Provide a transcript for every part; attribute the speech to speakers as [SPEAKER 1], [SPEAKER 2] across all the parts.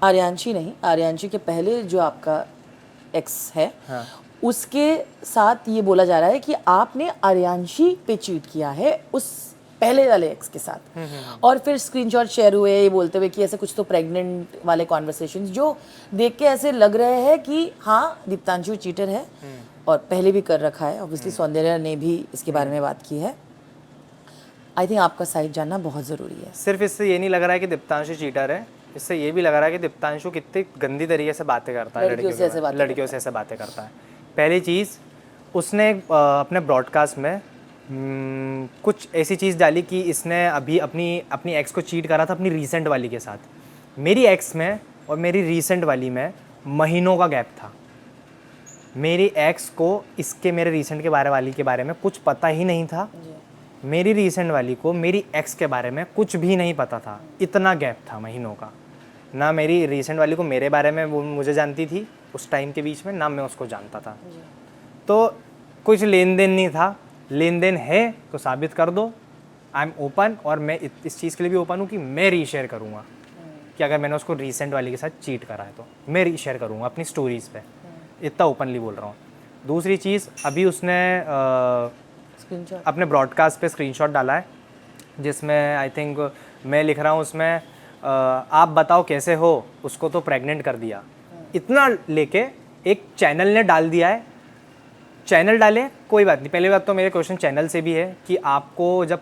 [SPEAKER 1] आर्यांशी नहीं, आर्यांशी के पहले जो आपका एक्स है,
[SPEAKER 2] हाँ।
[SPEAKER 1] उसके साथ ये बोला जा रहा है कि आपने आर्यांशी पे चीट किया है उस पहले वाले एक्स के साथ। और फिर स्क्रीनशॉट शेयर हुए ये बोलते हुए कि ऐसे कुछ तो प्रेग्नेंट वाले कॉन्वर्सेशंस जो देख के ऐसे लग रहे हैं कि हाँ दीप्तांशु चीटर है और पहले भी कर रखा है। ऑब्वियसली सौंदर्या ने भी इसके बारे में बात की है। आई थिंक आपका साइड जानना बहुत ज़रूरी है।
[SPEAKER 2] सिर्फ इससे ये नहीं लग रहा है कि दीप्तांशु चीटर है, इससे ये भी लग रहा है कि दीप्तांशु कितनी गंदी तरीके से बातें करता है लड़कियों से ऐसे बातें करता है। पहली चीज़, उसने अपने ब्रॉडकास्ट में कुछ ऐसी चीज़ डाली कि इसने अभी अपनी एक्स को चीट करा था अपनी रीसेंट वाली के साथ। मेरी एक्स में और मेरी रीसेंट वाली में महीनों का गैप था। मेरी एक्स को मेरे रीसेंट के बारे में कुछ पता ही नहीं था। मेरी रीसेंट वाली को मेरी एक्स के बारे में कुछ भी नहीं पता था। इतना गैप था महीनों का। ना मेरी रीसेंट वाली को मेरे बारे में वो मुझे जानती थी उस टाइम के बीच में, ना मैं उसको जानता था। तो कुछ लेन देन नहीं था। लेन देन है तो साबित कर दो। आई एम ओपन, और मैं इस चीज़ के लिए भी ओपन हूँ कि मैं रीशेयर करूँगा कि अगर मैंने उसको रीसेंट वाली के साथ चीट करा है तो मैं रीशेयर करूँगा अपनी स्टोरीज़ पे। इतना ओपनली बोल रहा हूँ। दूसरी चीज़, अभी उसने अपने ब्रॉडकास्ट पे स्क्रीनशॉट डाला है जिसमें आई थिंक मैं लिख रहा हूँ उसमें आप बताओ कैसे हो, उसको तो प्रेग्नेंट कर दिया। इतना लेके एक चैनल ने डाल दिया है। चैनल डाले कोई बात नहीं, पहली बात तो मेरे क्वेश्चन चैनल से भी है कि आपको जब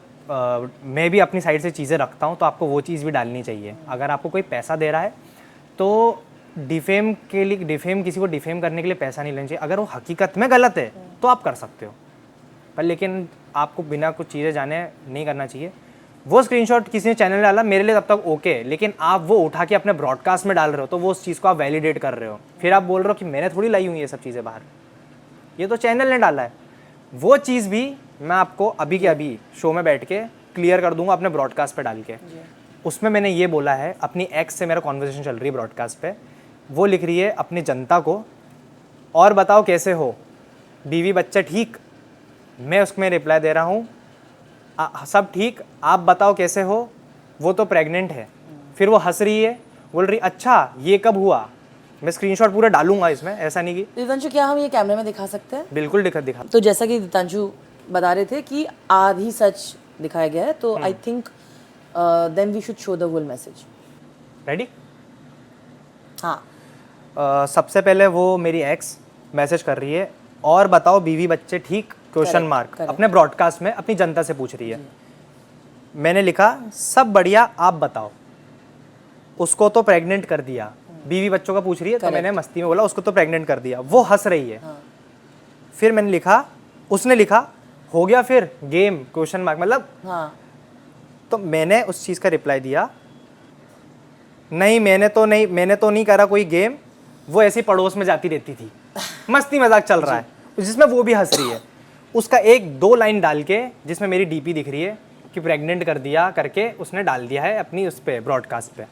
[SPEAKER 2] मैं भी अपनी साइड से चीज़ें रखता हूँ तो आपको वो चीज़ भी डालनी चाहिए। अगर आपको कोई पैसा दे रहा है तो डिफेम किसी को डिफेम करने के लिए पैसा नहीं लेना चाहिए। अगर वो हकीकत में गलत है तो आप कर सकते हो, पर लेकिन आपको बिना कुछ चीज़ें जाने नहीं करना चाहिए। वो स्क्रीनशॉट किसी ने चैनल में डाला, मेरे लिए तब तक ओके, लेकिन आप वो उठा के अपने ब्रॉडकास्ट में डाल रहे हो तो वो उस चीज़ को आप वैलिडेट कर रहे हो। फिर आप बोल रहे हो कि मैंने थोड़ी लाई हुई ये सब चीज़ें बाहर, ये तो चैनल ने डाला है। वो चीज़ भी मैं आपको अभी के अभी शो में बैठ के क्लियर कर दूंगा अपने ब्रॉडकास्ट पे डाल के। उसमें मैंने ये बोला है, अपनी एक्स से मेरा कॉन्वर्सेशन चल रही है ब्रॉडकास्ट पे, वो लिख रही है अपनी जनता को, और बताओ कैसे हो, बीवी बच्चा ठीक। मैं उसमें रिप्लाई दे रहा हूँ सब ठीक, आप बताओ कैसे हो, वो तो प्रेग्नेंट है। फिर वो हंस रही है, बोल रही अच्छा ये कब हुआ। मैं स्क्रीनशॉट पूरा डालूंगा इसमें, ऐसा नहीं कि।
[SPEAKER 1] दीप्तांशु क्या हम ये कैमरे में दिखा सकते हैं?
[SPEAKER 2] बिल्कुल दिखा।
[SPEAKER 1] तो जैसा कि दीप्तांशु बता रहे थे कि आधी सच दिखाया गया है, तो I think then we should show the whole message.
[SPEAKER 2] Ready?
[SPEAKER 1] हाँ।
[SPEAKER 2] सबसे पहले वो मेरी एक्स मैसेज कर रही है, और बताओ बीवी बच्चे ठीक, क्वेश्चन मार्क, अपने ब्रॉडकास्ट में अपनी जनता से पूछ रही है। मैंने लिखा सब बढ़िया, आप बताओ, उसको तो प्रेग्नेंट कर दिया। बीवी बच्चों का पूछ रही है तो मैंने मस्ती में बोला उसको तो प्रेग्नेंट कर दिया। वो हंस रही है। फिर मैंने लिखा, उसने लिखा हो गया फिर गेम, क्वेश्चन मार्क, मतलब तो मैंने उस चीज़ का रिप्लाई दिया, नहीं मैंने तो नहीं करा कोई गेम, वो ऐसी पड़ोस में जाती रहती थी, मस्ती मजाक चल रहा है, जिसमें वो भी हंस रही है। उसका 1-2 लाइन डाल के जिसमें मेरी डीपी दिख रही है कि प्रेग्नेंट कर दिया करके उसने डाल दिया है अपनी उस पे ब्रॉडकास्ट पे।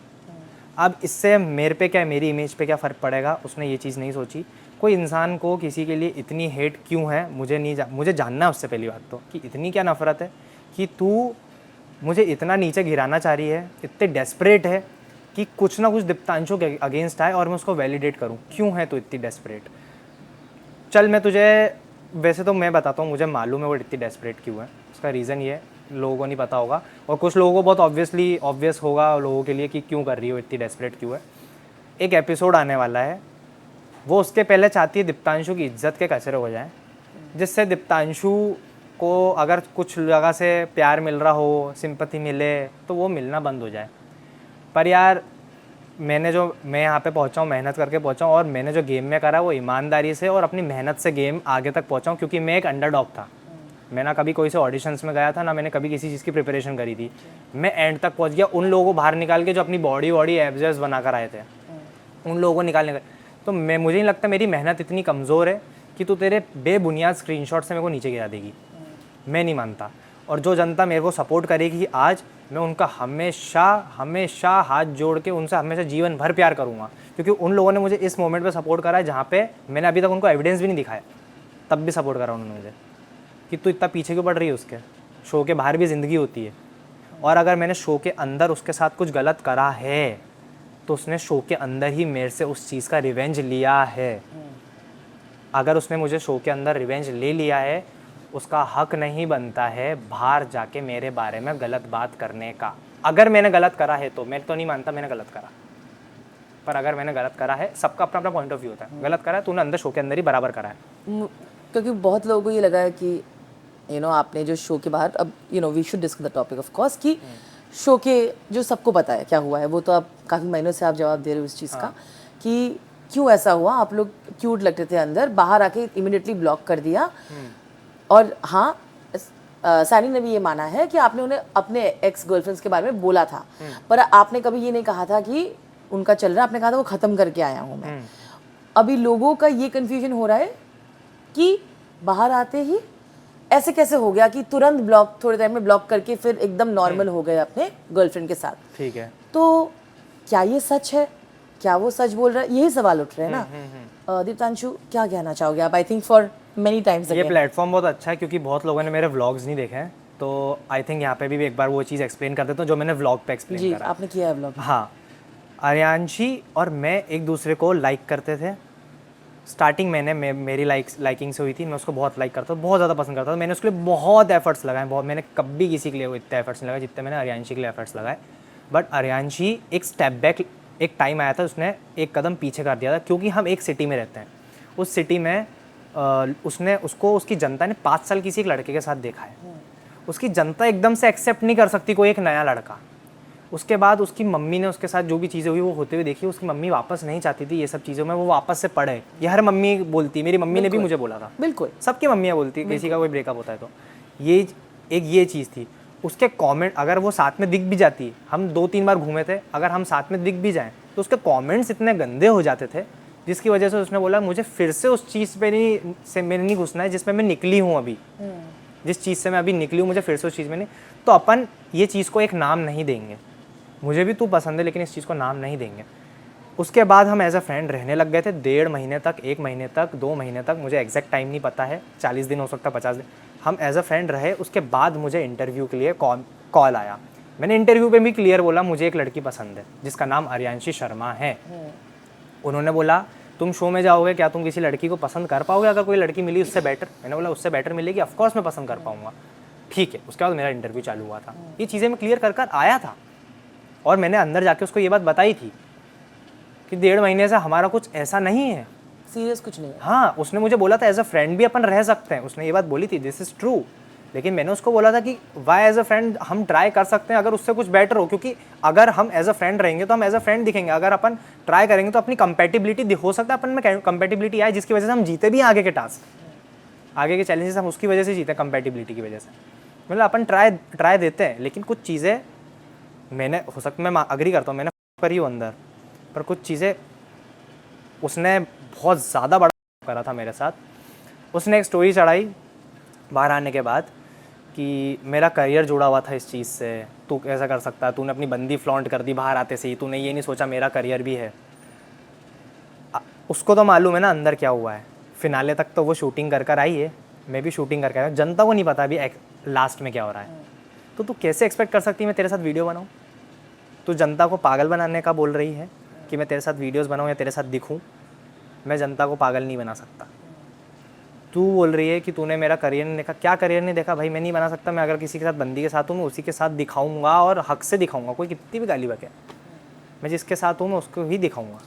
[SPEAKER 2] अब इससे मेरे पे क्या, मेरी इमेज पे क्या फ़र्क पड़ेगा, उसने ये चीज़ नहीं सोची। कोई इंसान को किसी के लिए इतनी हेट क्यों है, मुझे जानना है उससे पहली बात तो, कि इतनी क्या नफ़रत है कि तू मुझे इतना नीचे गिराना चाह रही है, इतने डेस्परेट है कि कुछ ना कुछ दीप्तांशु के अगेंस्ट आए और मैं उसको वैलिडेट करूं। क्यों है तो इतनी डेस्परेट? चल मैं तुझे, वैसे तो मैं बताता हूँ, मुझे मालूम है वो इतनी डेस्परेट क्यों है। उसका रीज़न ये है, लोगों को नहीं पता होगा, और कुछ लोगों को बहुत ऑब्वियस होगा लोगों के लिए कि क्यों कर रही है वो इतनी डेस्परेट क्यों है। एक एपिसोड आने वाला है, वो उसके पहले चाहती है दीप्तांशु की इज्जत के कचरे हो जाएँ, जिससे दीप्तांशु को अगर कुछ जगह से प्यार मिल रहा हो, सिंपैथी मिले, तो वो मिलना बंद हो जाए। पर यार मैं यहाँ पे पहुँचा हूँ, मेहनत करके पहुँचा हूँ, और मैंने जो गेम में करा वो ईमानदारी से और अपनी मेहनत से गेम आगे तक पहुँचा हूँ, क्योंकि मैं एक अंडरडॉग था। मैं ना कभी कोई से ऑडिशंस में गया था, ना मैंने कभी किसी चीज़ की प्रिपरेशन करी थी। मैं एंड तक पहुँच गया, उन लोगों को बाहर निकाल के जो अपनी बॉडी एब्जेस बना कर आए थे, उन लोगों को निकालने का। तो मुझे नहीं लगता मेरी मेहनत इतनी कमज़ोर है कि तू तेरे बेबुनियाद स्क्रीनशॉट से मेरे को नीचे गिरा देगी। मैं नहीं मानता। और जो जनता मेरे को सपोर्ट करेगी आज, मैं उनका हमेशा हाथ जोड़ के उनसे हमेशा जीवन भर प्यार करूँगा, क्योंकि उन लोगों ने मुझे इस मोमेंट पे सपोर्ट करा है जहाँ पे मैंने अभी तक उनको एविडेंस भी नहीं दिखाया, तब भी सपोर्ट करा उन्होंने मुझे कि तू इतना पीछे क्यों पड़ रही है। उसके शो के बाहर भी ज़िंदगी होती है, और अगर मैंने शो के अंदर उसके साथ कुछ गलत करा है तो उसने शो के अंदर ही मेरे से उस चीज़ का रिवेंज लिया है। अगर उसने मुझे शो के अंदर रिवेंज ले लिया है, उसका हक नहीं बनता है बाहर जाके मेरे बारे में गलत बात करने का। अगर मैंने गलत करा है तो मैं तो नहीं मानता मैंने गलत करा, पर अगर मैंने गलत करा है, सबका अपना अपना पॉइंट ऑफ व्यू होता है। गलत करा है तूने अंदर शो के अंदर ही बराबर करा है।
[SPEAKER 1] क्योंकि बहुत लोगों को ये लगा है कि आपने जो शो के बाहर, अब we should discuss the topic of course, कि शो के जो सबको पता है क्या हुआ है, वो तो आप काफ़ी महीनों से आप जवाब दे रहे हो इस चीज़ का कि क्यों ऐसा हुआ। आप लोग क्यूट लगते थे अंदर, बाहर आके इमिडिएटली ब्लॉक कर दिया। और हाँ, सैनी ने भी ये माना है कि आपने उन्हें अपने एक्स गर्लफ्रेंड्स के बारे में बोला था, पर आपने कभी ये नहीं कहा था कि उनका चल रहा है, आपने कहा था वो ख़त्म करके आया हूँ मैं। अभी लोगों का ये कन्फ्यूजन हो रहा है कि बाहर आते ही ऐसे कैसे हो गया कि तुरंत ब्लॉक, थोड़े टाइम में ब्लॉक करके फिर एकदम नॉर्मल हो गए अपने गर्लफ्रेंड के साथ।
[SPEAKER 2] ठीक है,
[SPEAKER 1] तो क्या ये सच है? क्या वो सच बोल रहा है? यही सवाल उठ रहे हैं ना। दीप्तांशु, क्या कहना चाहोगे आप? I think for many times
[SPEAKER 2] ये प्लेटफॉर्म बहुत अच्छा है क्योंकि बहुत लोगों ने मेरे व्लॉग्स नहीं देखे हैं, तो आई थिंक यहाँ पे भी एक बार वो चीज़ एक्सप्लेन कर देता हूँ जो मैंने व्लॉग पे एक्सप्लेन करा।
[SPEAKER 1] आपने किया है व्लॉग?
[SPEAKER 2] हाँ, आर्यांशी और मैं एक दूसरे को लाइक करते थे। स्टार्टिंग मेरी लाइकिंग से हुई थी। मैं उसको बहुत लाइक करता था, बहुत ज़्यादा पसंद करता था। मैंने उसके लिए बहुत एफर्ट्स लगाए, बहुत। मैंने कभी किसी के लिए इतने एफर्ट्स नहीं लगाए जितने मैंने आर्यांशी के लिए एफर्ट्स लगाए। बट आर्यांशी एक स्टेप बैक, एक टाइम आया था उसने एक कदम पीछे कर दिया था, क्योंकि हम एक सिटी में रहते हैं। उस सिटी में उसकी जनता ने 5 साल किसी एक लड़के के साथ देखा है। उसकी जनता एकदम से एक्सेप्ट नहीं कर सकती कोई एक नया लड़का। उसके बाद उसकी मम्मी ने उसके साथ जो भी चीज़ें हुई वो होते हुए देखी। उसकी मम्मी वापस नहीं चाहती थी ये सब चीज़ों में वो वापस से पढ़े। ये हर मम्मी बोलती, मेरी मम्मी ने भी मुझे बोला था।
[SPEAKER 1] बिल्कुल,
[SPEAKER 2] सबकी मम्मियाँ बोलती, किसी का कोई ब्रेकअप होता है तो ये चीज़ थी। उसके कमेंट, अगर वो साथ में दिख भी जाती, हम 2-3 बार घूमे थे, अगर हम साथ में दिख भी जाएँ तो उसके कमेंट्स इतने गंदे हो जाते थे, जिसकी वजह से उसने बोला मुझे फिर से उस चीज़ पे मैंने नहीं घुसना है जिसमें मैं निकली हूँ अभी। जिस चीज़ से मैं अभी निकली हूँ मुझे फिर से उस चीज़ में नहीं। तो अपन ये चीज़ को एक नाम नहीं देंगे। मुझे भी तू पसंद है लेकिन इस चीज़ को नाम नहीं देंगे। उसके बाद हम एज अ फ्रेंड रहने लग गए थे 1.5 महीने तक, 1 महीने तक, 2 महीने तक, मुझे एग्जैक्ट टाइम नहीं पता है, 40 दिन हो सकता है, 50 दिन। हम एज अ फ्रेंड रहे। उसके बाद मुझे इंटरव्यू के लिए कॉल आया। मैंने इंटरव्यू पे भी क्लियर बोला मुझे एक लड़की पसंद है जिसका नाम आर्यांशी शर्मा है। उन्होंने बोला तुम शो में जाओगे, क्या तुम किसी लड़की को पसंद कर पाओगे अगर कोई लड़की मिली उससे बेटर? मैंने बोला उससे बेटर मिलेगी, ऑफकोर्स मैं पसंद कर पाऊंगा। ठीक है, उसके बाद मेरा इंटरव्यू चालू हुआ था। ये चीज़ें मैं क्लियर कर आया था और मैंने अंदर जाके उसको ये बात बताई थी कि 1.5 महीने से हमारा कुछ ऐसा नहीं है,
[SPEAKER 1] सीरियस कुछ नहीं है।
[SPEAKER 2] हाँ, उसने मुझे बोला था एज अ फ्रेंड भी अपन रह सकते हैं, उसने ये बात बोली थी, दिस इज़ ट्रू। लेकिन मैंने उसको बोला था कि वाई एज अ फ्रेंड हम ट्राई कर सकते हैं अगर उससे कुछ बेटर हो, क्योंकि अगर हम एज अ फ्रेंड रहेंगे तो हम एज अ फ्रेंड दिखेंगे। अगर अपन ट्राई करेंगे तो अपनी कंपेटिबिलिटी हो सकता है अपन में कंपेटिबिलिटी आए, जिसकी वजह से हम जीते भी आगे के टास्क, आगे के चैलेंजेस हम उसकी वजह से जीते, कंपेटिबिलिटी की वजह से। मतलब अपन ट्राई देते हैं, लेकिन कुछ चीज़ें मैंने, हो सकता मैं अग्री करता हूँ, मैंने करी हूँ अंदर, पर कुछ चीज़ें उसने बहुत ज़्यादा बड़ा करा था मेरे साथ। उसने एक स्टोरी चढ़ाई बाहर आने के बाद कि मेरा करियर जुड़ा हुआ था इस चीज़ से, तू कैसा कर सकता है, तूने अपनी बंदी फ्लॉन्ट कर दी बाहर आते से ही, तूने ये नहीं सोचा मेरा करियर भी है। उसको तो मालूम है ना अंदर क्या हुआ है। फिनाले तक तो वो शूटिंग कर आई है, मैं भी शूटिंग करके आया हूँ, जनता को नहीं पता अभी लास्ट में क्या हो रहा है। तो तू कैसे एक्सपेक्ट कर सकती है मैं तेरे साथ वीडियो बनाऊँ? तू जनता को पागल बनाने का बोल रही है कि मैं तेरे साथ वीडियोस बनाऊँ या तेरे साथ दिखूँ। मैं जनता को पागल नहीं बना सकता। तू बोल रही है कि तूने मेरा करियर नहीं देखा। क्या करियर नहीं देखा भाई? मैं नहीं बना सकता। मैं अगर किसी के साथ बंदी के साथ हूँ मैं उसी के साथ दिखाऊंगा और हक से दिखाऊंगा, कोई कितनी भी गाली बके। मैं जिसके साथ हूँ मैं उसको ही दिखाऊंगा।